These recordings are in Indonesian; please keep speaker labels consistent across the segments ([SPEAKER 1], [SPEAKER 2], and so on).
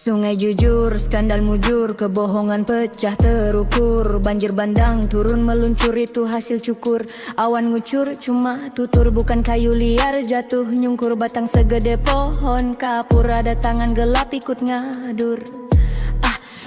[SPEAKER 1] Sungai jujur, skandal mujur, kebohongan pecah terukur. Banjir bandang turun meluncur, itu hasil cukur. Awan ngucur, cuma tutur bukan kayu liar. Jatuh nyungkur batang segede pohon kapur. Ada tangan gelap ikut ngadur.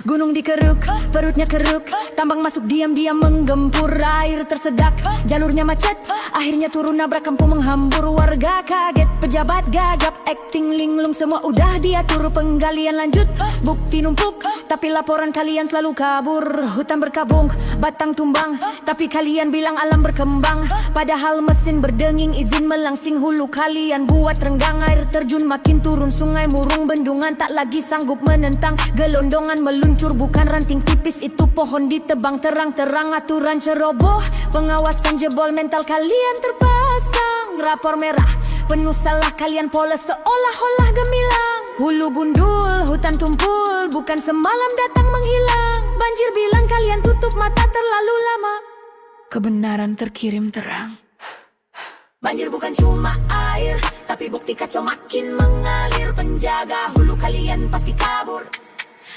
[SPEAKER 1] Gunung dikeruk, perutnya keruk. Tambang masuk diam-diam menggempur. Air tersedak, jalurnya macet. Akhirnya turun nabrak kampung menghambur. Warga kaget, pejabat gagap. Acting linglung semua udah diatur. Penggalian lanjut, bukti numpuk. Tapi laporan kalian selalu kabur. Hutan berkabung, batang tumbang. Tapi kalian bilang alam berkembang. Padahal mesin berdenging, izin melangsing. Hulu kalian buat renggang. Air terjun makin turun, sungai murung. Bendungan tak lagi sanggup menentang. Gelondongan meluncur, bukan ranting tipis. Itu pohon ditebang, terang-terang aturan ceroboh. Pengawasan jebol, mental kalian terpasang. Rapor merah, penuh salah kalian poles seolah-olah gemilang. Hulu gundul, hutan tumpul, bukan semalam datang menghilang. Banjir bilang kalian tutup mata terlalu lama. Kebenaran terkirim terang. Banjir bukan cuma air, tapi bukti kacau makin mengalir. Penjaga hulu kalian pasti kabur,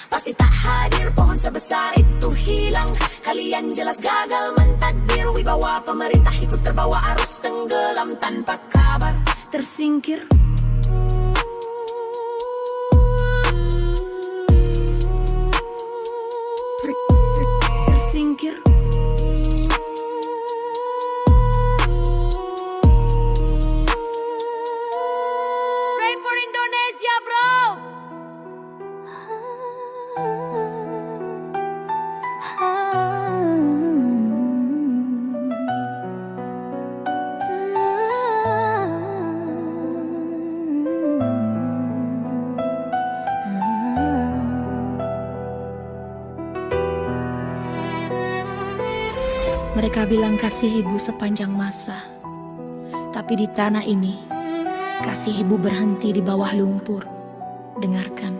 [SPEAKER 1] pasti tak hadir. Pohon sebesar itu hilang, kalian jelas gagal mentadbir. Wibawa pemerintah ikut terbawa arus, tenggelam tanpa kabar. Tersingkir, tersingkir. Pray for Indonesia, bro. Mereka bilang kasih ibu sepanjang masa, tapi di tanah ini kasih ibu berhenti di bawah lumpur. Dengarkan,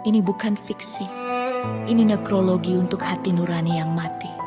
[SPEAKER 1] ini bukan fiksi. Ini nekrologi untuk hati nurani yang mati.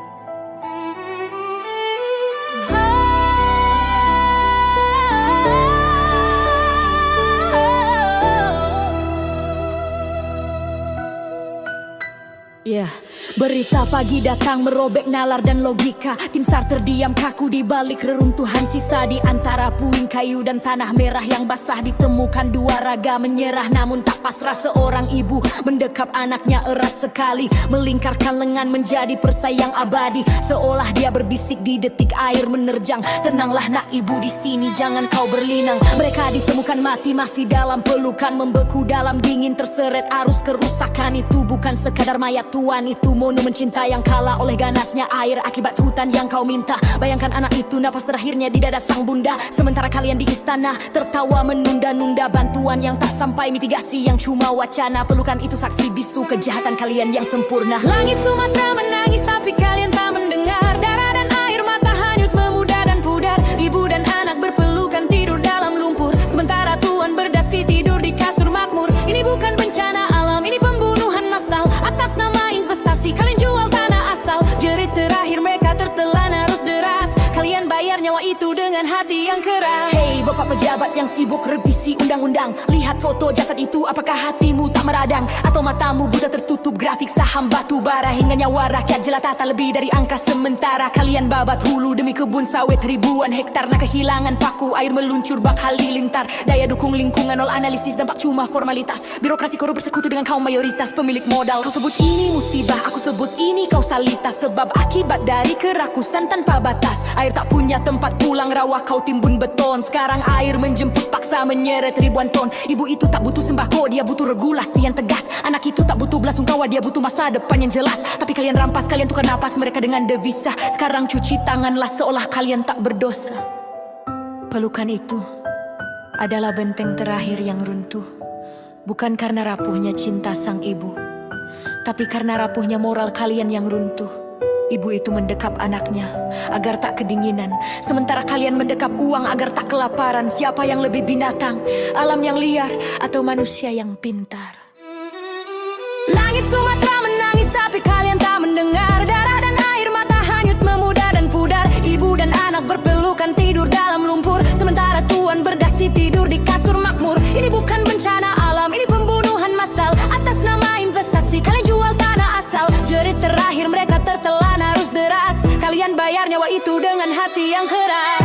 [SPEAKER 1] Berita pagi datang merobek nalar dan logika. Tim SAR terdiam kaku di balik reruntuhan sisa. Di antara puing kayu dan tanah merah yang basah, ditemukan dua raga menyerah namun tak pasrah. Seorang ibu mendekap anaknya erat sekali, melingkarkan lengan menjadi persayang abadi. Seolah dia berbisik di detik air menerjang. Tenanglah nak ibu, di sini jangan kau berlinang. Mereka ditemukan mati masih dalam pelukan, membeku dalam dingin terseret arus kerusakan. Itu bukan sekadar mayat tuan, itu monumen cinta yang kalah oleh ganasnya air akibat hutan yang kau minta. Bayangkan anak itu napas terakhirnya di dada sang bunda, sementara kalian di istana tertawa menunda-nunda bantuan yang tak sampai, mitigasi yang cuma wacana. Pelukan itu saksi bisu kejahatan kalian yang sempurna. Langit Sumatera menangis tapi kalian tak mendengar. Darah dan air mata hanyut memudar dan pudar. Ibu dan anak berpelukan tidur dalam lumpur, sementara tuan berdasi tidur di kasur makmur. Ini bukan bencana alam, ini pembunuhan massal. Atas nama investasi kalian jual tanah asal. Jerit terakhir mereka tertelan arus deras. Kalian bayar nyawa itu dengan hati yang keras. Hey bapak pejabat yang sibuk revisi undang-undang, lihat foto jasad itu, apakah hatimu tak meradang? Atau matamu buta tertutup grafik saham batu bara, hingga nyawa rakyat jelata tak lebih dari angka sementara. Kalian babat hulu demi kebun sawit ribuan hektar. Nah kehilangan paku, air meluncur bak halilintar. Daya dukung lingkungan nol, analisis dampak cuma formalitas. Birokrasi korup bersekutu dengan kaum mayoritas pemilik modal. Kau sebut ini musibah, aku sebut ini kausalitas. Sebab akibat dari kerakusan tanpa batas. Air tak punya tempat pulang, rawa kau timbun beton. Sekarang air menjemput paksa menyeret ribuan ton. Ibu itu tak butuh sembako, dia butuh regulasi yang tegas. Anak itu tak butuh belasungkawa, dia butuh masa depan yang jelas. Tapi kalian rampas, kalian tukar napas mereka dengan devisa. Sekarang cuci tanganlah seolah kalian tak berdosa. Pelukan itu adalah benteng terakhir yang runtuh, bukan karena rapuhnya cinta sang ibu, tapi karena rapuhnya moral kalian yang runtuh. Ibu itu mendekap anaknya agar tak kedinginan, sementara kalian mendekap uang agar tak kelaparan. Siapa yang lebih binatang, alam yang liar atau manusia yang pintar? Langit Sumatera menangis tapi kalian tak mendengar. Darah dan air mata hanyut memudar dan pudar. Ibu dan anak berpelukan tidur dalam lumpur, sementara tuan berdasi tidur di kasur makmur. Ini bukan bencana alam, ini pembunuhan massal. Atas nama membayar nyawa itu dengan hati yang keras.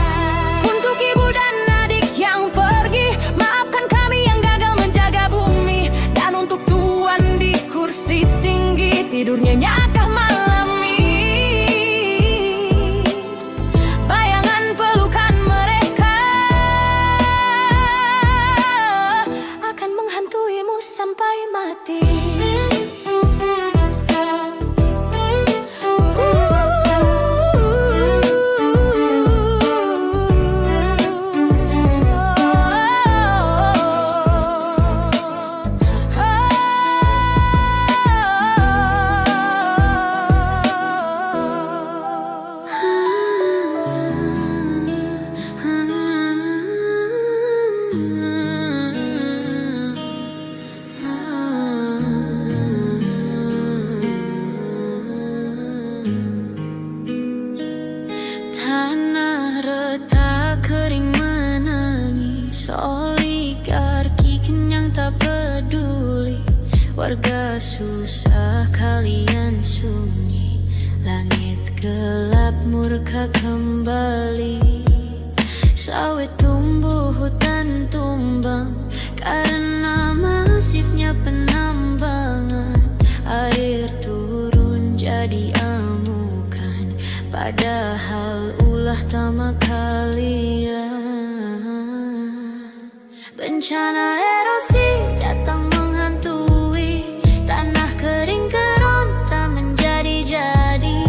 [SPEAKER 1] Untuk ibu dan adik yang pergi, maafkan kami yang gagal menjaga bumi. Dan untuk tuan di kursi tinggi, tidur nyenyakah malam ini? Bayangan pelukan mereka akan menghantuimu sampai mati. Tanah retak kering menangis, oligarki kenyang tak peduli. Warga susah kalian sunyi, langit gelap murka kembali. Sawit tumbuh hutan tumbang karena masifnya penambangan. Air turun jadi amukan, padahal ulah tamak kalian. Bencana erosi datang menghantui, tanah kering keronta menjadi-jadi.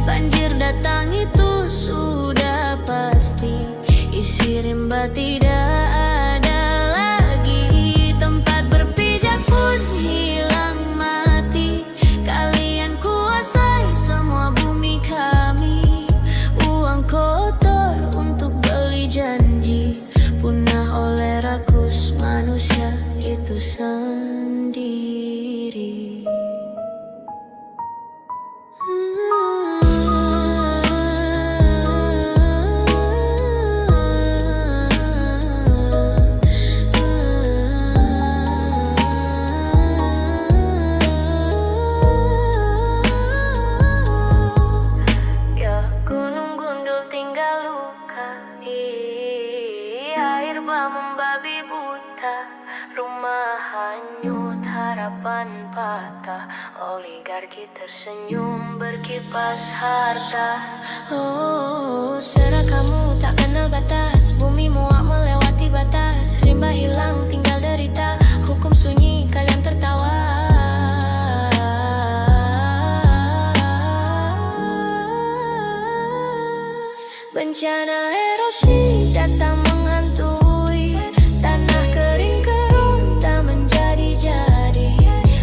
[SPEAKER 1] Banjir datang itu sudah pasti, isi rimba tidak ada lagi. Tempat berpijak pun hilang mati. Kalian kuasai semua bumi kami. Uang kotor untuk beli janji, punah oleh rakus manusia itu sendiri. Membabi buta, rumah hanyut, harapan patah. Oligarki tersenyum berkipas harta. Oh, serah kamu tak kenal batas, bumi muak melewati batas. Rimba hilang tinggal derita, hukum sunyi kalian tertawa. Bencana erosi datang menghantui, tanah kering keronta menjadi-jadi.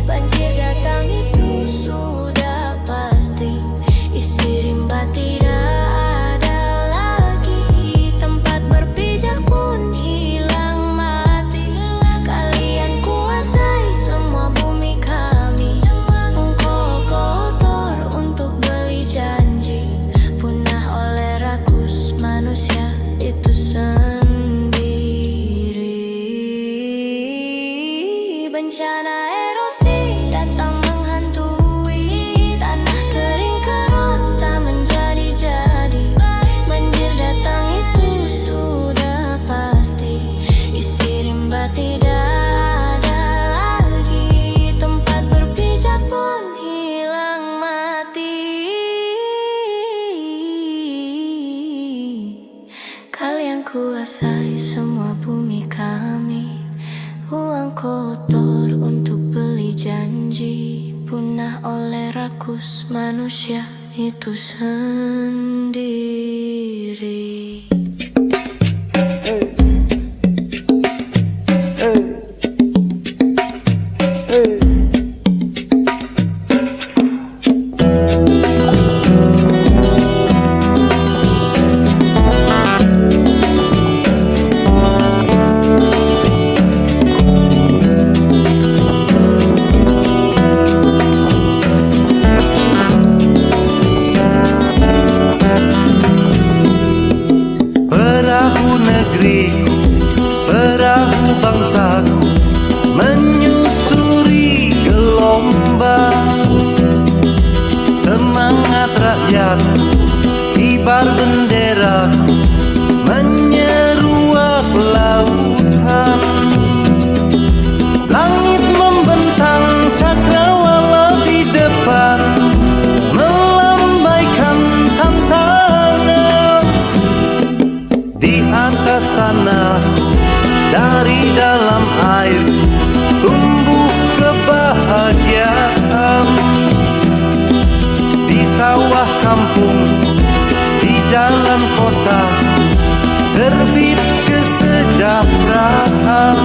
[SPEAKER 1] Banjir datang itu sudah pasti, isi rimba tidak ada lagi. Tempat berpijak pun hilang mati. Kalian kuasai semua bumi kami. Engkau kotor untuk beli janji, punah oleh rakus manusia itu sendiri. Bencana erosi datang menghantui, tanah kering keronta menjadi-jadi. Banjir datang itu sudah pasti, isi rimba tidak ada lagi. Tempat berpijak pun hilang mati. Kalian kuasai semua bumi kami. Uang kotor untuk beli janji, punah oleh rakus manusia itu sendiri.
[SPEAKER 2] bangsaku menyusuri gelombang. Semangat rakyat di kibar benderaku menyeruak lautan. Langit membentang cakrawala di depan, melambaikan tantangan. Di atas tanah, dari dalam air, tumbuh kebahagiaan. Di sawah kampung, di jalan kota, terbit kesejahteraan.